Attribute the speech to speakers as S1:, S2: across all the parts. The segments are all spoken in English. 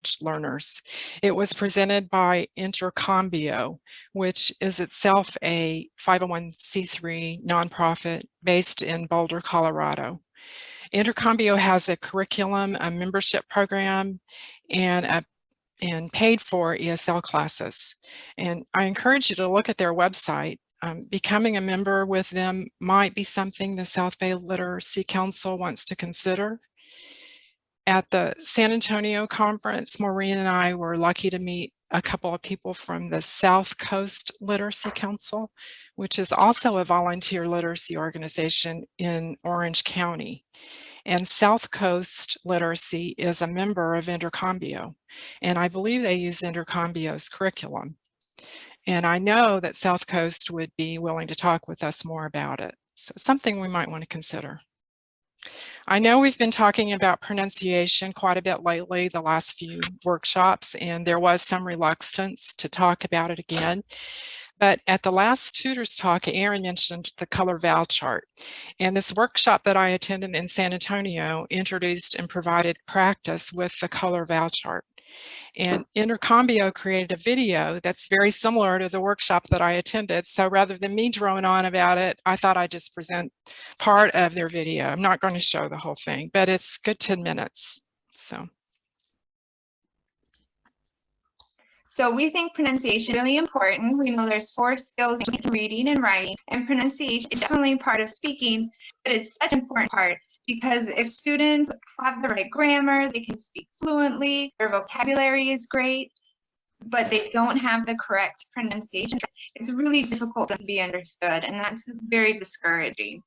S1: disadvantaged learners. It was presented by Intercambio, which is itself a 501c3 nonprofit based in Boulder, Colorado. Intercambio has a curriculum, a membership program, and paid for ESL classes. And I encourage you to look at their website. Becoming a member with them might be something the South Bay Literacy Council wants to consider. At the San Antonio conference, Maureen and I were lucky to meet a couple of people from the South Coast Literacy Council, which is also a volunteer literacy organization in Orange County. And South Coast Literacy is a member of Intercambio, and I believe they use Intercambio's curriculum. And I know that South Coast would be willing to talk with us more about it. So it's something we might want to consider. I know we've been talking about pronunciation quite a bit lately, the last few workshops, and there was some reluctance to talk about it again. But at the last tutors talk, Aaron mentioned the color vowel chart. And this workshop that I attended in San Antonio introduced and provided practice with the color vowel chart. And Intercambio created a video that's very similar to the workshop that I attended. So rather than me droning on about it, I thought I'd just present part of their video. I'm not going to show the whole thing, but it's a good 10 minutes.
S2: So we think pronunciation is really important. We know there's 4 skills in reading and writing, and pronunciation is definitely part of speaking, but it's such an important part because if students have the right grammar, they can speak fluently, their vocabulary is great, but they don't have the correct pronunciation, it's really difficult to be understood, and that's very discouraging.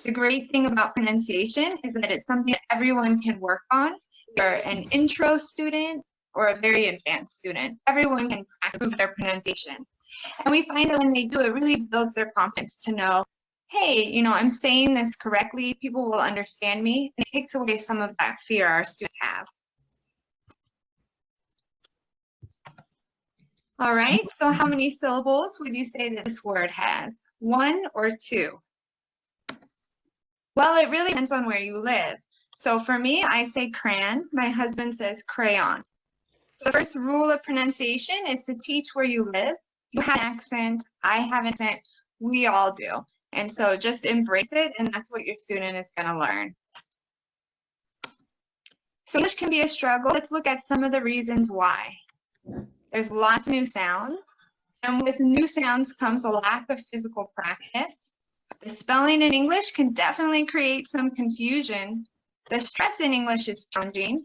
S2: The great thing about pronunciation is that it's something that everyone can work on. You're an intro student or a very advanced student, everyone can improve their pronunciation. And we find that when they do, it really builds their confidence to know, hey, you know, I'm saying this correctly, people will understand me, and it takes away some of that fear our students have. All right, so how many syllables would you say that this word has? 1 or 2? Well, it really depends on where you live. So for me, I say crayon, my husband says crayon. So the first rule of pronunciation is to teach where you live. You have an accent, I have an accent, we all do. And so just embrace it, and that's what your student is going to learn. So English can be a struggle. Let's look at some of the reasons why. There's lots of new sounds, and with new sounds comes a lack of physical practice. The spelling in English can definitely create some confusion. The stress in English is challenging.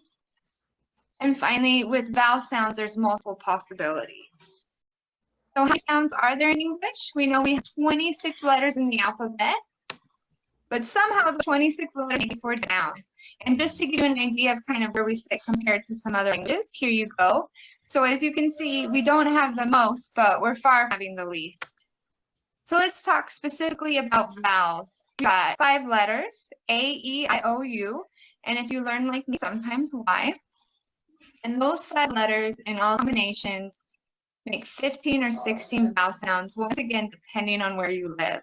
S2: And finally, with vowel sounds, there's multiple possibilities. So how many sounds are there in English? We know we have 26 letters in the alphabet, but somehow the 26 letters make 4 sounds. And just to give you an idea of kind of where we sit compared to some other languages, here you go. So as you can see, we don't have the most, but we're far from having the least. So let's talk specifically about vowels. We've got 5 letters, A, E, I, O, U. And if you learn like me, sometimes Y. And those 5 letters in all combinations make 15 or 16 vowel sounds, once again, depending on where you live.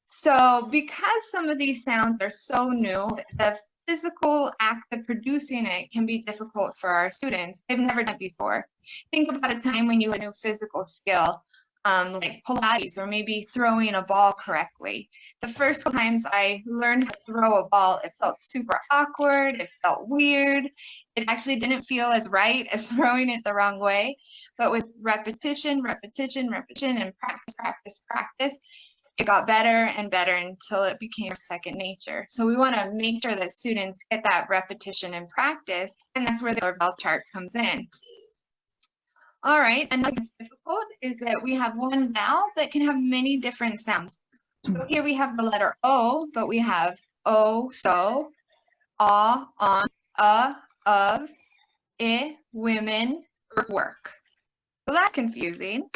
S2: So because some of these sounds are so new, the physical act of producing it can be difficult for our students. They've never done it before. Think about a time when you had a new physical skill, like Pilates or maybe throwing a ball correctly. The first times I learned how to throw a ball, it felt super awkward, it felt weird. It actually didn't feel as right as throwing it the wrong way. But with repetition, repetition, repetition, and practice, practice, practice, it got better and better until it became second nature. So we want to make sure that students get that repetition and practice, and that's where the vowel chart comes in. All right, another thing that's difficult is that we have one vowel that can have many different sounds. So here we have the letter O, but we have O, so, on, of, women, work. So that's confusing.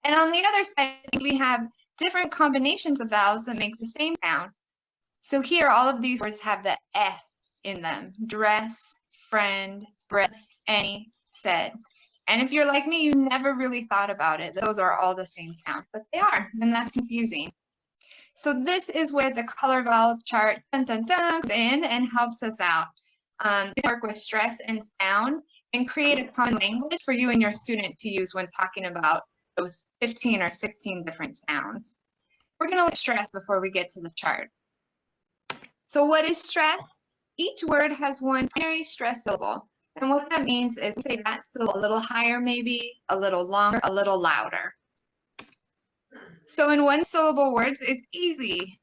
S2: And on the other side, we have different combinations of vowels that make the same sound. So here, all of these words have the in them. Dress, friend, bread, any, said. And if you're like me, you never really thought about it. Those are all the same sound, but they are, and that's confusing. So this is where the color vowel chart comes in and helps us out. We work with stress and sound, and create a common language for you and your student to use when talking about those 15 or 16 different sounds. We're going to look at stress before we get to the chart. So what is stress? Each word has one primary stress syllable. And what that means is we say that syllable a little higher, maybe a little longer, a little louder. So in one syllable words, it's easy.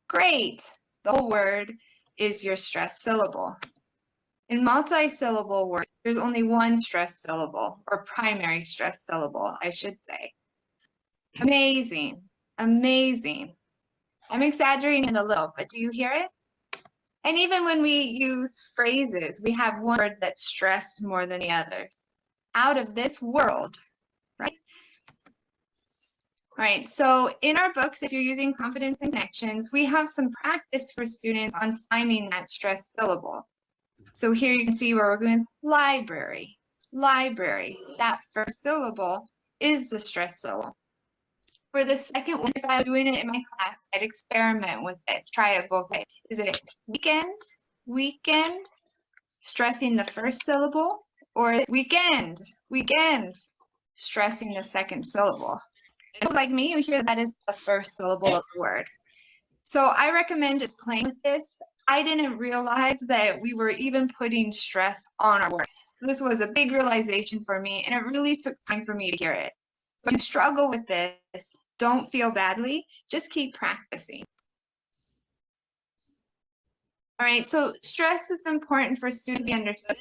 S2: Great. The whole word is your stress syllable. In multi-syllable words, there's only one stress syllable, or primary stress syllable, I should say. Amazing. Amazing. I'm exaggerating a little, but do you hear it? And even when we use phrases, we have one word that's stressed more than the others. Out of this world, right? All right, so in our books, if you're using Confidence and Connections, we have some practice for students on finding that stress syllable. So here you can see where we're going library, library. That first syllable is the stress syllable. For the second one, if I was doing it in my class, I'd experiment with it, try it both ways. Is it weekend, weekend, stressing the first syllable, or weekend, weekend, stressing the second syllable? If like me, you hear that is the first syllable of the word. So I recommend just playing with this. I didn't realize that we were even putting stress on our word. So this was a big realization for me, and it really took time for me to hear it. If you struggle with this, don't feel badly, just keep practicing. All right, so stress is important for students to be understood,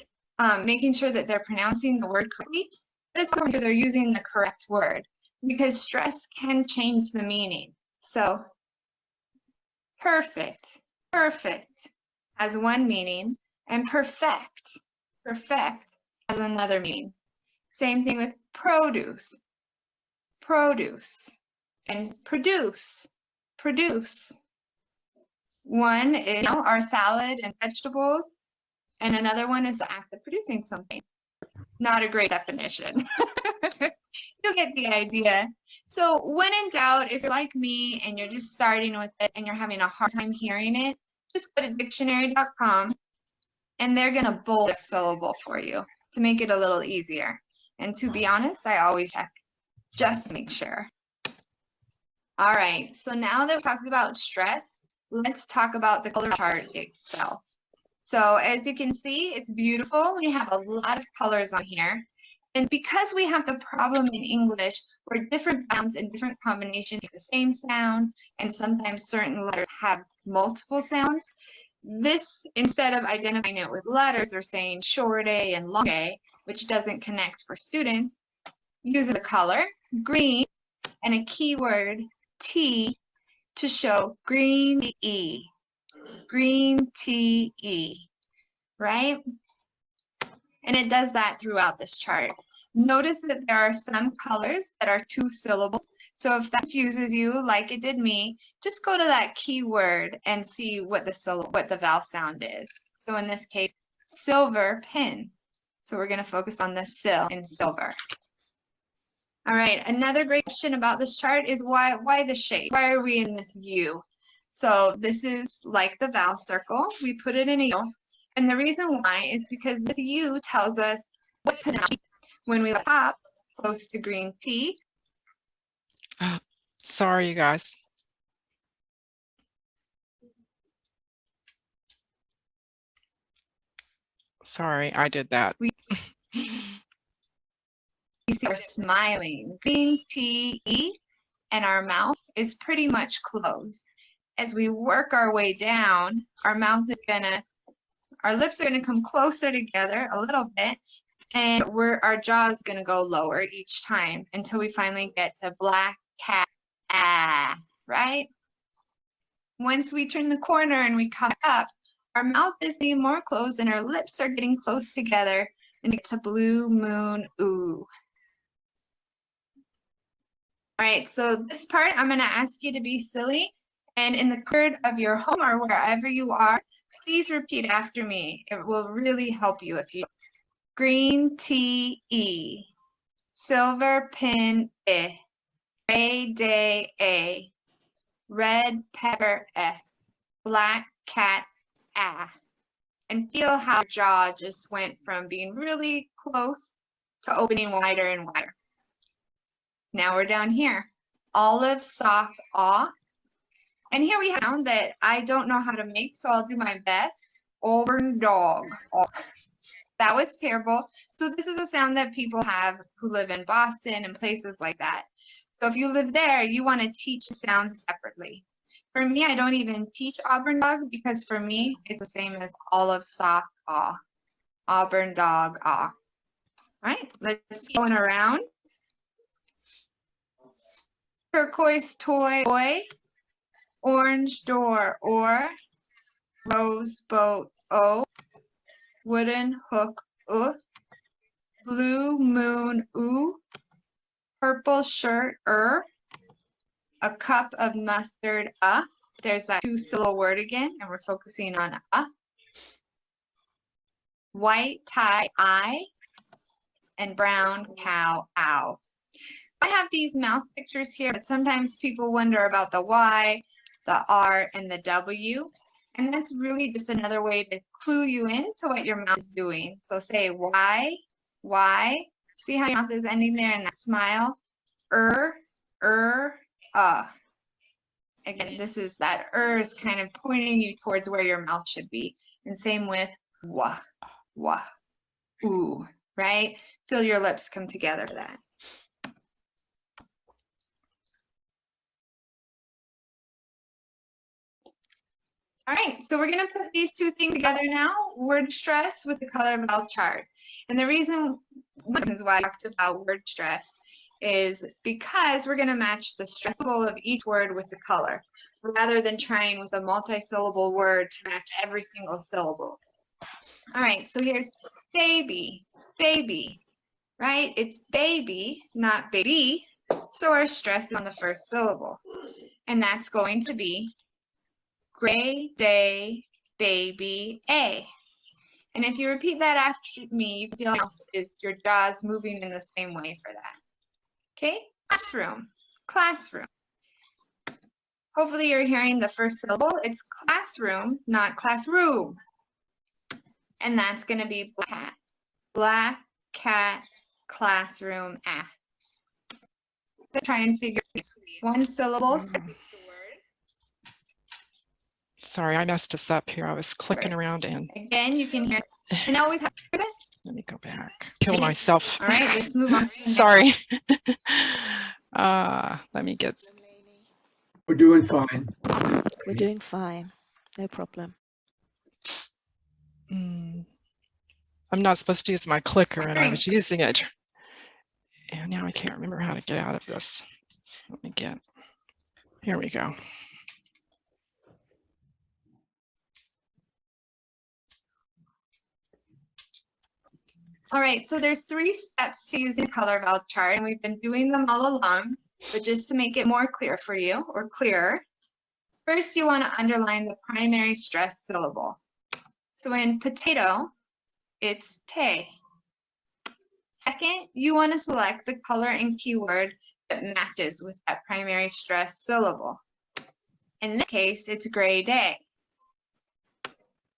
S2: making sure that they're pronouncing the word correctly, but it's important that they're using the correct word, because stress can change the meaning. So perfect, perfect has one meaning, and perfect, perfect has another meaning. Same thing with produce, produce, and produce, produce. One is our salad and vegetables, and another one is the act of producing something. Not a great definition. You'll get the idea. So when in doubt, if you're like me and you're just starting with it and you're having a hard time hearing it, just go to dictionary.com and they're going to bold a syllable for you to make it a little easier. And to be honest, I always check just to make sure. All right, so now that we talked about stress, let's talk about the color chart itself. So as you can see, it's beautiful. We have a lot of colors on here. And because we have the problem in English where different sounds and different combinations make the same sound, and sometimes certain letters have multiple sounds, this, instead of identifying it with letters or saying short A and long A, which doesn't connect for students, uses a color, green, and a keyword, T, to show green E, green T-E, right? And it does that throughout this chart. Notice that there are some colors that are 2 syllables. So if that confuses you like it did me, just go to that keyword and see what the vowel sound is. So in this case, silver pin. So we're going to focus on the sil in silver. All right, another great question about this chart is why the shape? Why are we in this U? So this is like the vowel circle. We put it in a U. And the reason why is because this U tells us what position when we top close to green T.
S1: Sorry, you guys. Sorry, I did that.
S2: We see we're smiling, green T-E, and our mouth is pretty much closed. As we work our way down, our lips are gonna come closer together a little bit, and our jaw is gonna go lower each time until we finally get to black cat, ah, right? Once we turn the corner and we come up, our mouth is getting more closed and our lips are getting close together and get to blue moon, ooh. All right, so this part, I'm gonna ask you to be silly, and in the corner of your home or wherever you are, please repeat after me. It will really help you if you. Green T-E, silver pin I, gray day A, red pepper F, black cat ah. And feel how your jaw just went from being really close to opening wider and wider. Now we're down here. Olive, sock, aw. And here we have a sound that I don't know how to make, so I'll do my best. Auburn dog. Aw. That was terrible. So this is a sound that people have who live in Boston and places like that. So if you live there, you want to teach the sound separately. For me, I don't even teach Auburn dog because for me, it's the same as olive, sock, aw. Auburn dog, aw. All right, let's keep going around. Turquoise toy, boy. Orange door, or. Rose boat, o. Wooden hook, blue moon, oo. Purple shirt, a cup of mustard, There's that two-syllable word again, and we're focusing on White tie, I. And brown cow, ow. I have these mouth pictures here, but sometimes people wonder about the Y, the R, and the W. And that's really just another way to clue you into what your mouth is doing. So say Y. See how your mouth is ending there in that smile? Again, this is that is kind of pointing you towards where your mouth should be. And same with wah, ooh, right? Feel your lips come together for that. All right, so we're going to put these two things together now, word stress with the color vowel chart. And the reason why I talked about word stress is because we're going to match the stress syllable of each word with the color, rather than trying with a multi-syllable word to match every single syllable. All right, so here's baby, right? It's baby, not baby, so our stress is on the first syllable. And that's going to be gray day, baby, A. And if you repeat that after me, you can feel how your jaws moving in the same way for that. Okay, classroom. Hopefully you're hearing the first syllable. It's classroom, not classroom. And that's going to be black cat, classroom, Try and figure this one syllable.
S1: Sorry, I messed us up here. I was clicking around and
S2: again, you can hear and always have it.
S1: Let me go back. Kill myself.
S2: All right, let's move on.
S1: Sorry. Let me get.
S3: We're doing fine.
S4: We're doing fine. No problem.
S1: I'm not supposed to use my clicker, and I was using it. And now I can't remember how to get out of this. So let me get. Here we go.
S2: All right, so there's 3 steps to using color vowel chart, and we've been doing them all along, but just to make it more clear for you, or clearer, first you want to underline the primary stress syllable. So in potato, it's te. Second, you want to select the color and keyword that matches with that primary stress syllable. In this case, it's gray day.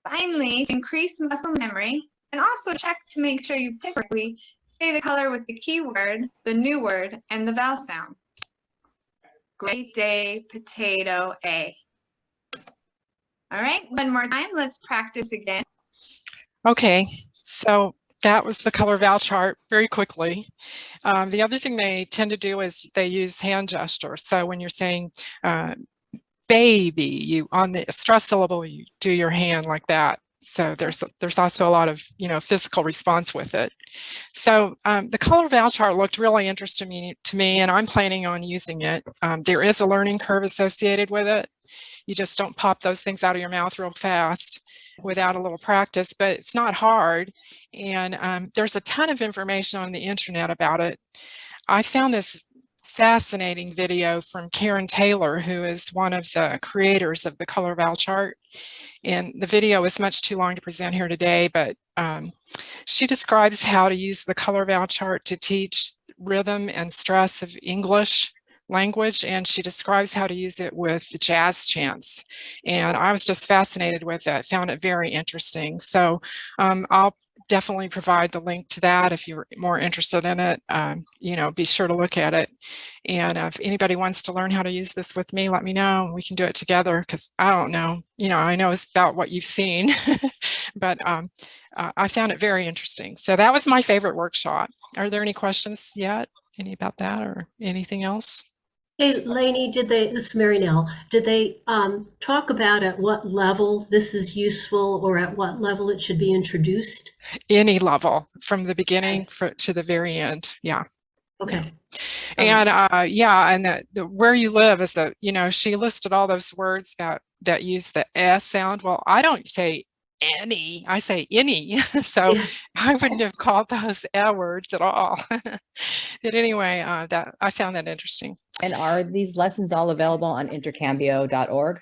S2: Finally, to increase muscle memory, and also check to make sure you pick correctly, say the color with the keyword, the new word, and the vowel sound. Gray day, potato, A. All right, one more time. Let's practice again.
S1: Okay, so that was the color vowel chart very quickly. The other thing they tend to do is they use hand gestures. So when you're saying baby, you on the stress syllable, you do your hand like that. So there's also a lot of physical response with it. So the color vowel chart looked really interesting to me, and I'm planning on using it. There is a learning curve associated with it. You just don't pop those things out of your mouth real fast without a little practice, but it's not hard. And there's a ton of information on the internet about it. I found this fascinating video from Karen Taylor, who is one of the creators of the color vowel chart. And the video is much too long to present here today, but she describes how to use the color vowel chart to teach rhythm and stress of English language, and she describes how to use it with the jazz chants. And I was just fascinated with it, found it very interesting. So I'll definitely provide the link to that if you're more interested in it. You know, be sure to look at it. And if anybody wants to learn how to use this with me, let me know. We can do it together, because I don't know, you know, I know it's about what you've seen, but I found it very interesting. So that was my favorite workshop. Are there any questions yet? Any about that or anything else?
S5: Hey, Laney, this is Mary Nell, did they talk about at what level this is useful or at what level it should be introduced?
S1: Any level, from the beginning to the very end. Yeah.
S5: Okay.
S1: And yeah, and the where you live is a, you know, she listed all those words that use the S sound. Well, I don't say any, I say any. So
S5: Yeah.
S1: I wouldn't have called those words at all. But anyway, that I found that interesting.
S6: And are these lessons all available on intercambio.org?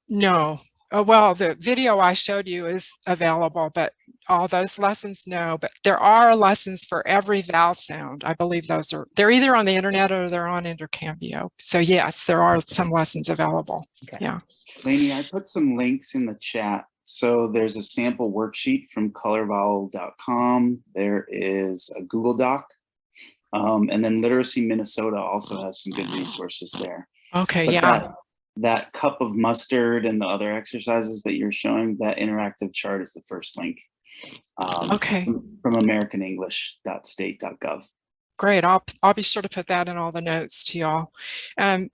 S1: No. Well, the video I showed you is available, but all those lessons, no. But there are lessons for every vowel sound. I believe they're either on the internet or they're on Intercambio. So yes, there are some lessons available.
S6: Okay.
S1: Yeah.
S7: Laney, I put some links in the chat. So there's a sample worksheet from colorvowel.com. There is a Google Doc. And then Literacy Minnesota also has some good resources there.
S1: Okay,
S7: But
S1: yeah.
S7: that cup of mustard and the other exercises that you're showing, that interactive chart is the first link.
S1: Okay.
S7: From americanenglish.state.gov.
S1: Great. I'll be sure to put that in all the notes to y'all.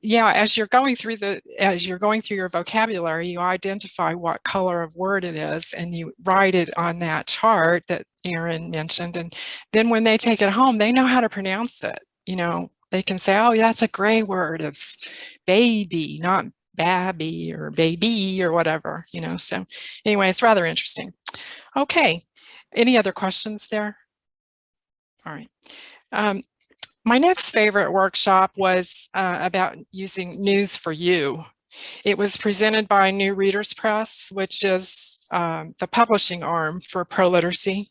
S1: Yeah, as you're going through your vocabulary, you identify what color of word it is, and you write it on that chart that Erin mentioned. And then when they take it home, they know how to pronounce it. You know, they can say, "Oh, that's a gray word. It's baby, not babby or baby or whatever." You know. So anyway, it's rather interesting. Okay. Any other questions there? All right. My next favorite workshop was about using News for You. It was presented by New Readers Press, which is the publishing arm for ProLiteracy.